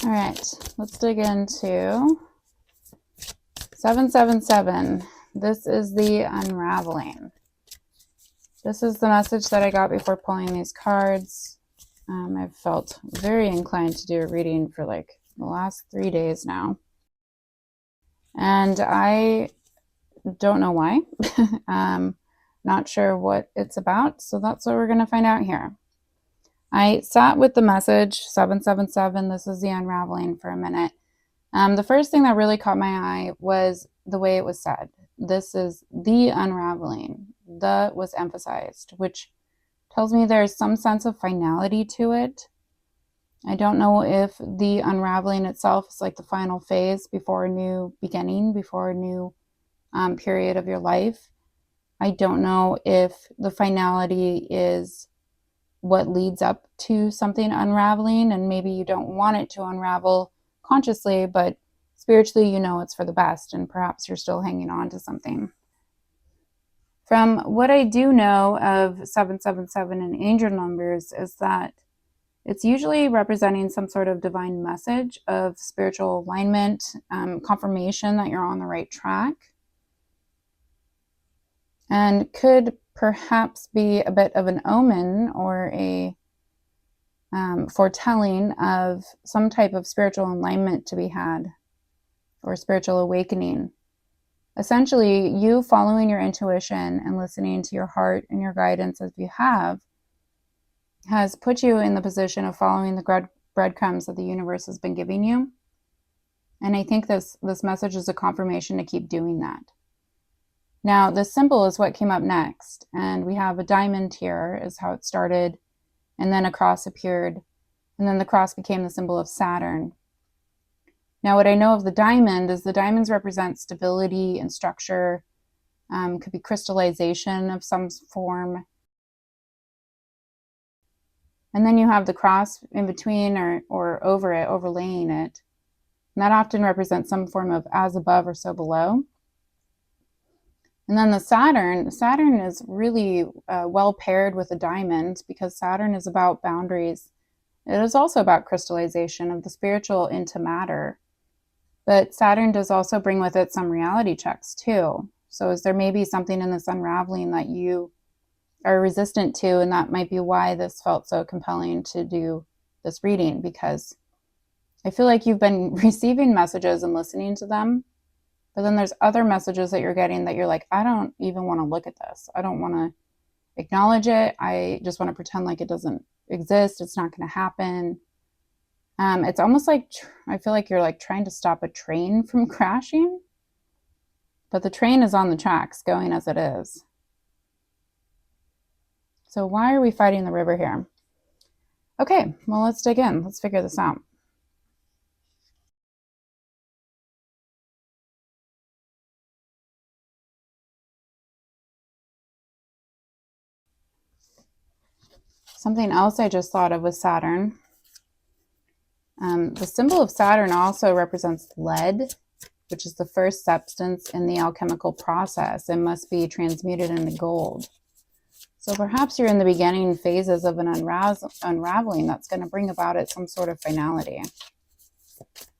All right, let's dig into 777. This is the unraveling. This is the message that I got before pulling these cards. I've felt very inclined to do a reading for like the last 3 days now. And I don't know why. Not sure what it's about, so that's what we're going to find out here. I sat with the message 777. This is the unraveling for a minute. The first thing that really caught my eye was the way it was said. This is the unraveling. The was emphasized, which tells me there's some sense of finality to it. I don't know if the unraveling itself is like the final phase before a new beginning, before a new period of your life. I don't know if the finality is what leads up to something unraveling, and maybe you don't want it to unravel consciously, but spiritually you know it's for the best, and perhaps you're still hanging on to something. From what I do know of 777 and angel numbers is that it's usually representing some sort of divine message of spiritual alignment, confirmation that you're on the right track, and could perhaps be a bit of an omen or a foretelling of some type of spiritual alignment to be had or spiritual awakening. Essentially, you following your intuition and listening to your heart and your guidance as you have has put you in the position of following the breadcrumbs that the universe has been giving you. And I think this message is a confirmation to keep doing that. Now, the symbol is what came up next. And we have a diamond here is how it started. And then a cross appeared. And then the cross became the symbol of Saturn. Now, what I know of the diamond is the diamonds represent stability and structure. Could be crystallization of some form. And then you have the cross in between or over it, overlaying it. And that often represents some form of as above or so below. And then the Saturn is really well paired with the diamond because Saturn is about boundaries. It is also about crystallization of the spiritual into matter. But Saturn does also bring with it some reality checks too. So is there maybe something in this unraveling that you are resistant to, and that might be why this felt so compelling to do this reading, because I feel like you've been receiving messages and listening to them, but then there's other messages that you're getting that you're like, I don't even want to look at this. I don't want to acknowledge it. I just want to pretend like it doesn't exist. It's not going to happen. It's almost like I feel like you're like trying to stop a train from crashing, but the train is on the tracks going as it is. So why are we fighting the river here? Okay, well, let's dig in. Let's figure this out. Something else I just thought of was Saturn. The symbol of Saturn also represents lead, which is the first substance in the alchemical process and must be transmuted into gold. So perhaps you're in the beginning phases of an unraveling that's going to bring about it some sort of finality.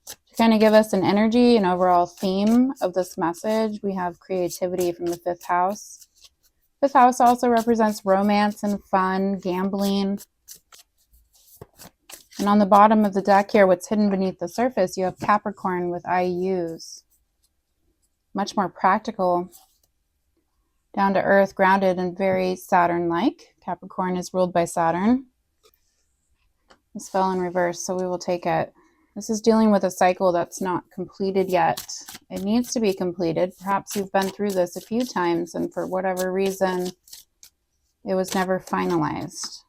To kind of give us an energy and overall theme of this message, we have creativity from the 5th house. 5th house also represents romance and fun, gambling. And on the bottom of the deck here, what's hidden beneath the surface, you have Capricorn with IUs. Much more practical, down to earth, grounded, and very Saturn-like. Capricorn is ruled by Saturn. This fell in reverse, so we will take it. This is dealing with a cycle that's not completed yet. It needs to be completed. Perhaps you've been through this a few times, and for whatever reason, it was never finalized.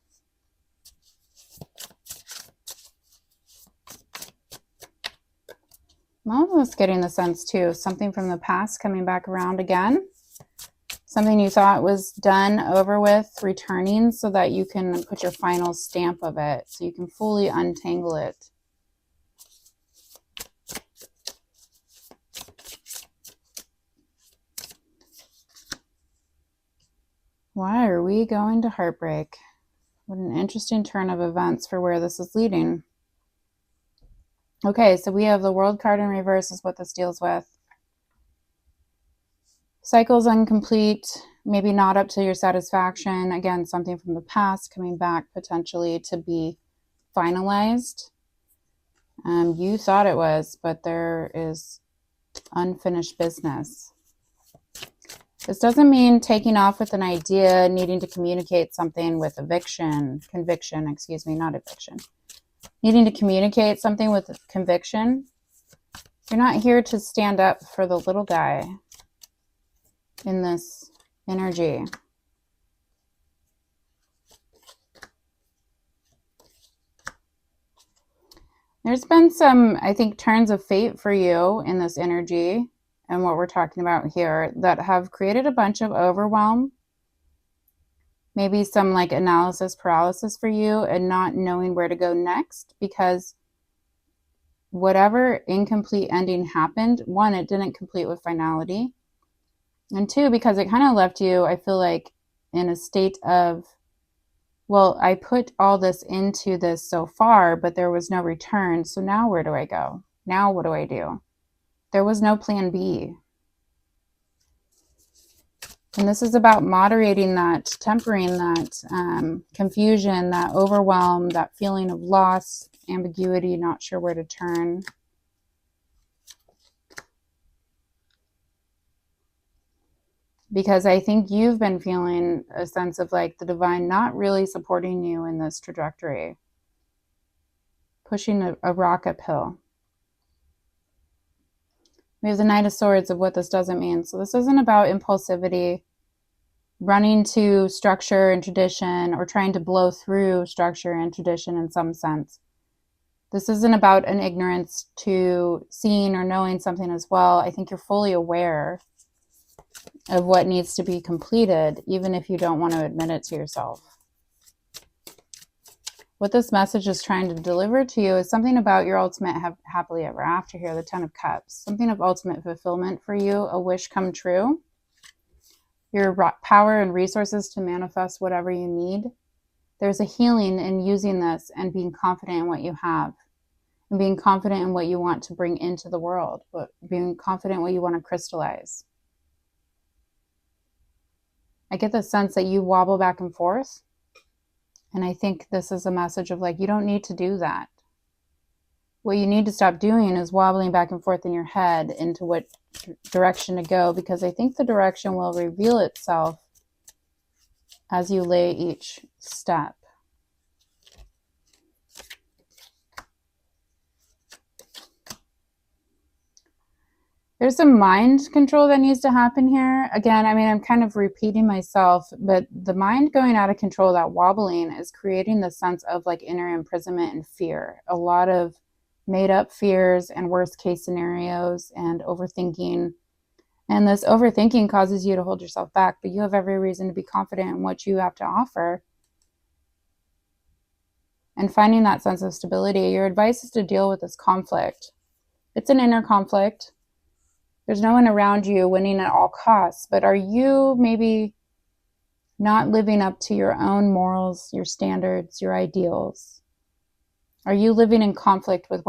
I'm almost getting the sense, too, something from the past coming back around again. Something you thought was done, over with, returning so that you can put your final stamp of it, so you can fully untangle it. Why are we going to heartbreak? What an interesting turn of events for where this is leading. Okay, so we have the World card in reverse is what this deals with. Cycles incomplete, maybe not up to your satisfaction. Again, something from the past coming back potentially to be finalized. You thought it was, but there is unfinished business. This doesn't mean taking off with an idea, needing to communicate something with conviction, excuse me, not eviction. Needing to communicate something with conviction. You're not here to stand up for the little guy in this energy. There's been some, I think, turns of fate for you in this energy and what we're talking about here that have created a bunch of overwhelm. Maybe some like analysis paralysis for you and not knowing where to go next, because whatever incomplete ending happened, one, it didn't complete with finality. And two, because it kind of left you, I feel like, in a state of, well, I put all this into this so far, but there was no return. So now where do I go? Now what do I do? There was no plan B. And this is about moderating that, tempering that confusion, that overwhelm, that feeling of loss, ambiguity, not sure where to turn. Because I think you've been feeling a sense of like the divine not really supporting you in this trajectory, pushing a rock uphill. We have the Knight of Swords of what this doesn't mean. So this isn't about impulsivity, running to structure and tradition, or trying to blow through structure and tradition in some sense. This isn't about an ignorance to seeing or knowing something as well. I think you're fully aware of what needs to be completed, even if you don't want to admit it to yourself. What this message is trying to deliver to you is something about your ultimate happily ever after here, the Ten of Cups. Something of ultimate fulfillment for you, a wish come true. Your power and resources to manifest whatever you need. There's a healing in using this and being confident in what you have. And being confident in what you want to bring into the world. But being confident in what you want to crystallize. I get the sense that you wobble back and forth. And I think this is a message of like, you don't need to do that. What you need to stop doing is wobbling back and forth in your head into what direction to go, because I think the direction will reveal itself as you lay each step. There's some mind control that needs to happen here. Again, I mean, I'm kind of repeating myself, but the mind going out of control, that wobbling, is creating the sense of like inner imprisonment and fear. A lot of made up fears and worst case scenarios and overthinking. And this overthinking causes you to hold yourself back, but you have every reason to be confident in what you have to offer. And finding that sense of stability, your advice is to deal with this conflict. It's an inner conflict. There's no one around you winning at all costs, but are you maybe not living up to your own morals, your standards, your ideals? Are you living in conflict with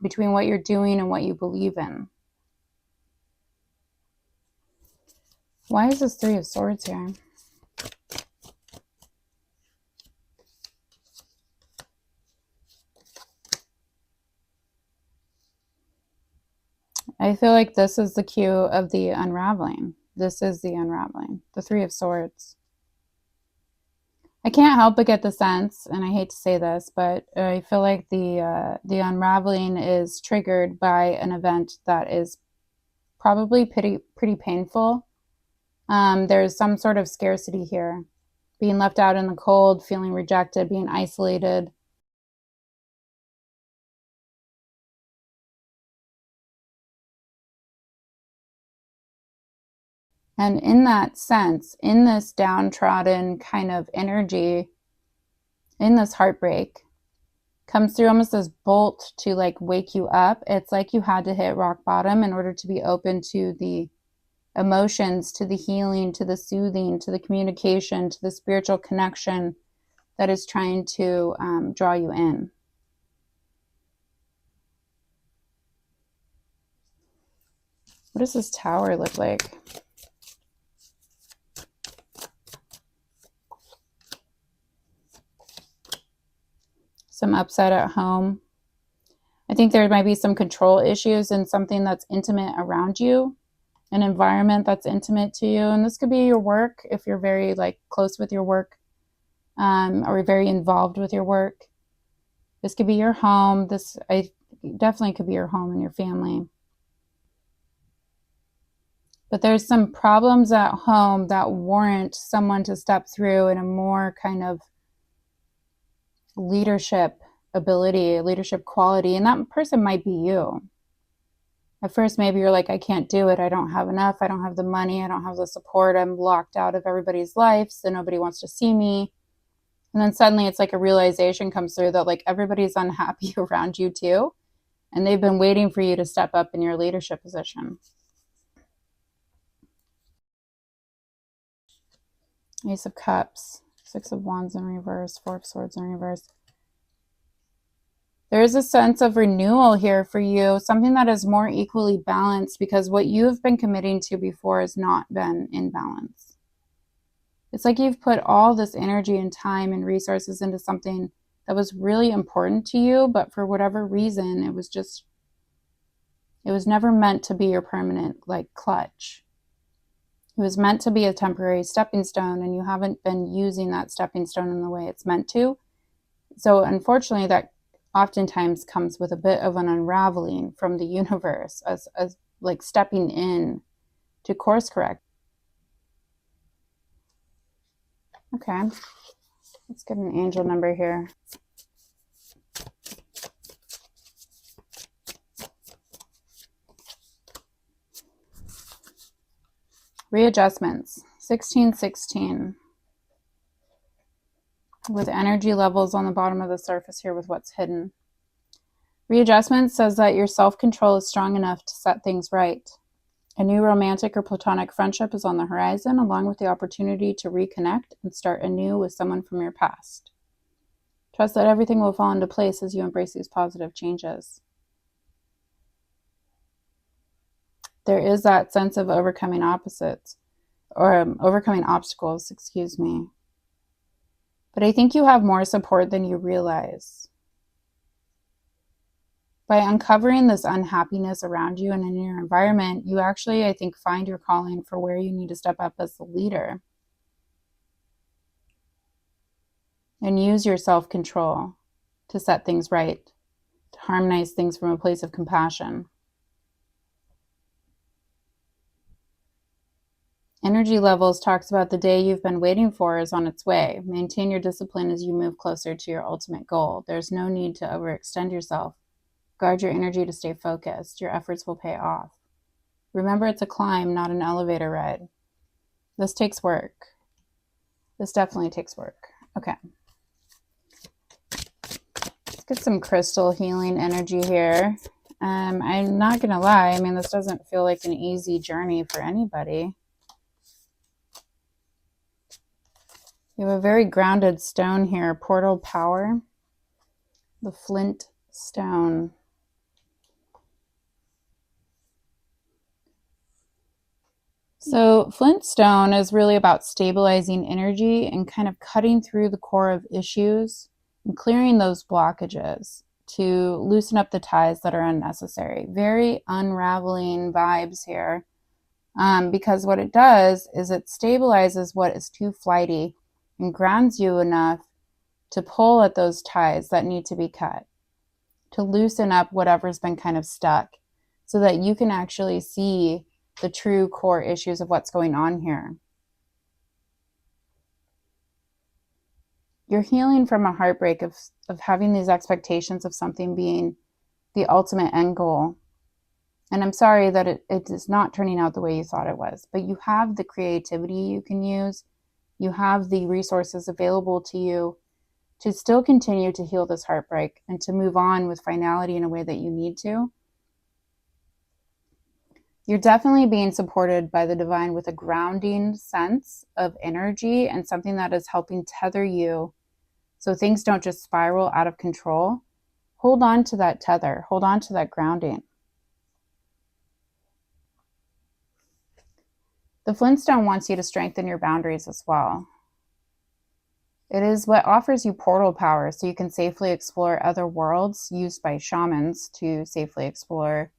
between what you're doing and what you believe in? Why is this Three of Swords here? I feel like this is the cue of the unraveling. This is the unraveling. The Three of Swords. I can't help but get the sense, and I hate to say this, but I feel like the unraveling is triggered by an event that is probably pretty painful. There's some sort of scarcity here. Being left out in the cold, feeling rejected, being isolated. And in that sense, in this downtrodden kind of energy, in this heartbreak, comes through almost this bolt to like wake you up. It's like you had to hit rock bottom in order to be open to the emotions, to the healing, to the soothing, to the communication, to the spiritual connection that is trying to draw you in. What does this Tower look like? Some upset at home. I think there might be some control issues in something that's intimate around you, an environment that's intimate to you. And this could be your work if you're very like close with your work, or very involved with your work. This could be your home. This definitely could be your home and your family. But there's some problems at home that warrant someone to step through in a more kind of leadership ability, leadership quality. And that person might be you. At first, maybe you're like, I can't do it. I don't have enough. I don't have the money. I don't have the support. I'm locked out of everybody's life, so nobody wants to see me. And then suddenly it's like a realization comes through that like everybody's unhappy around you too. And they've been waiting for you to step up in your leadership position. Ace of Cups, Six of Wands in reverse, Four of Swords in reverse. There is a sense of renewal here for you, something that is more equally balanced, because what you've been committing to before has not been in balance. It's like you've put all this energy and time and resources into something that was really important to you, but for whatever reason, it was never meant to be your permanent like clutch. It was meant to be a temporary stepping stone, and you haven't been using that stepping stone in the way it's meant to. So unfortunately, that oftentimes comes with a bit of an unraveling from the universe as like stepping in to course correct. Okay, let's get an angel number here. Readjustments, 1616. With energy levels on the bottom of the surface here with what's hidden. Readjustment says that your self-control is strong enough to set things right. A new romantic or platonic friendship is on the horizon, along with the opportunity to reconnect and start anew with someone from your past. Trust that everything will fall into place as you embrace these positive changes. There is that sense of overcoming opposites, or overcoming obstacles, excuse me. But I think you have more support than you realize. By uncovering this unhappiness around you and in your environment, you actually, I think, find your calling for where you need to step up as the leader. And use your self-control to set things right, to harmonize things from a place of compassion. Energy levels talks about the day you've been waiting for is on its way. Maintain your discipline as you move closer to your ultimate goal. There's no need to overextend yourself. Guard your energy to stay focused. Your efforts will pay off. Remember, it's a climb, not an elevator ride. This takes work. This definitely takes work. Okay. Let's get some crystal healing energy here. I'm not going to lie. I mean, this doesn't feel like an easy journey for anybody. You have a very grounded stone here, portal power, the flint stone. So flint stone is really about stabilizing energy and kind of cutting through the core of issues and clearing those blockages to loosen up the ties that are unnecessary. Very unraveling vibes here, because what it does is it stabilizes what is too flighty and grounds you enough to pull at those ties that need to be cut, to loosen up whatever's been kind of stuck, so that you can actually see the true core issues of what's going on here. You're healing from a heartbreak of having these expectations of something being the ultimate end goal. And I'm sorry that it is not turning out the way you thought it was, but you have the creativity you can use. You have the resources available to you to still continue to heal this heartbreak and to move on with finality in a way that you need to. You're definitely being supported by the divine with a grounding sense of energy and something that is helping tether you so things don't just spiral out of control. Hold on to that tether. Hold on to that grounding. The Flintstone wants you to strengthen your boundaries as well. It is what offers you portal power so you can safely explore other worlds, used by shamans to safely explore,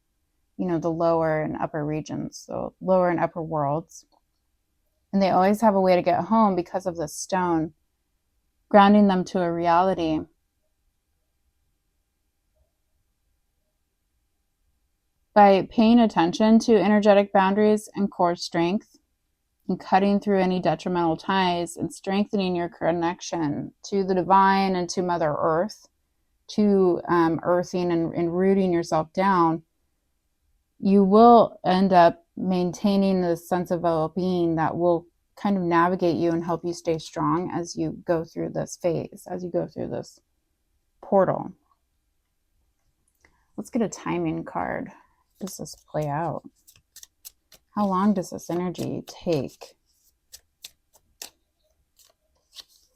the lower and upper regions, so lower and upper worlds. And they always have a way to get home because of this stone, grounding them to a reality. By paying attention to energetic boundaries and core strength, and cutting through any detrimental ties and strengthening your connection to the divine and to Mother Earth, to earthing and rooting yourself down, you will end up maintaining this sense of well-being that will kind of navigate you and help you stay strong as you go through this phase, as you go through this portal. Let's get a timing card. Does this play out? How long does this energy take?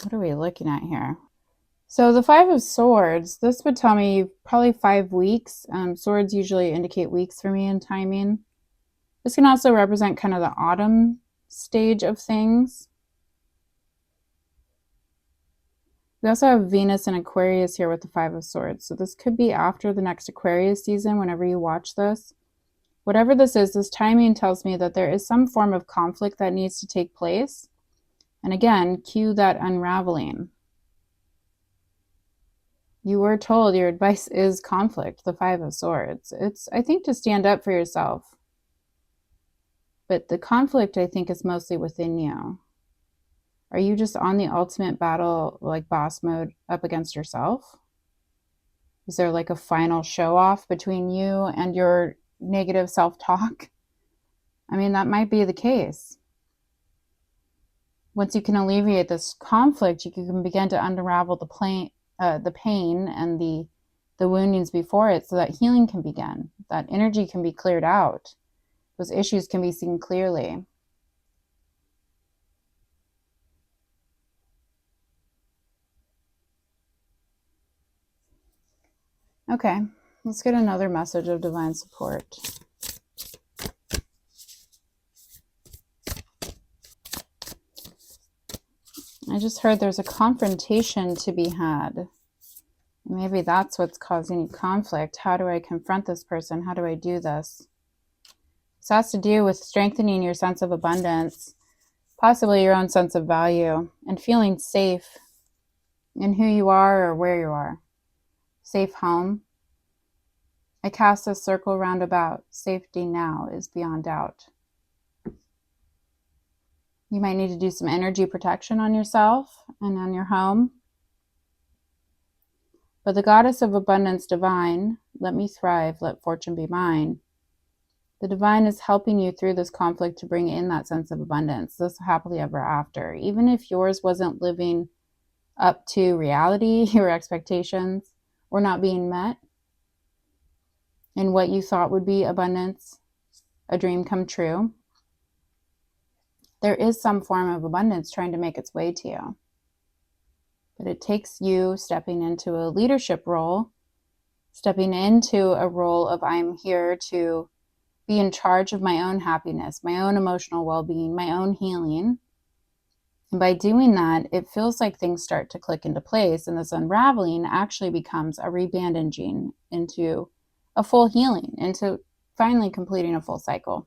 What are we looking at here? So the Five of Swords, this would tell me probably 5 weeks. Swords usually indicate weeks for me in timing. This can also represent kind of the autumn stage of things. We also have Venus and Aquarius here with the Five of Swords. So this could be after the next Aquarius season, whenever you watch this. Whatever this is, this timing tells me that there is some form of conflict that needs to take place. And again, cue that unraveling. You were told your advice is conflict, the Five of Swords. It's, I think, to stand up for yourself. But the conflict, I think, is mostly within you. Are you just on the ultimate battle, like boss mode, up against yourself? Is there like a final show off between you and your negative self-talk? I mean, that might be the case. Once you can alleviate this conflict, you can begin to unravel the pain and the woundings before it, so that healing can begin, that energy can be cleared out, those issues can be seen clearly. Okay, let's get another message of divine support. I just heard there's a confrontation to be had. Maybe that's what's causing conflict. How do I confront this person? How do I do this? This has to do with strengthening your sense of abundance, possibly your own sense of value, and feeling safe in who you are or where you are. Safe home. I cast a circle round about. Safety now is beyond doubt. You might need to do some energy protection on yourself and on your home. But the goddess of abundance divine, let me thrive, let fortune be mine. The divine is helping you through this conflict to bring in that sense of abundance, this happily ever after. Even if yours wasn't living up to reality, your expectations were not being met, and what you thought would be abundance, a dream come true, there is some form of abundance trying to make its way to you. But it takes you stepping into a leadership role, stepping into a role of I'm here to be in charge of my own happiness, my own emotional well-being, my own healing. And by doing that, it feels like things start to click into place, and this unraveling actually becomes a rebandaging into a full healing, into finally completing a full cycle.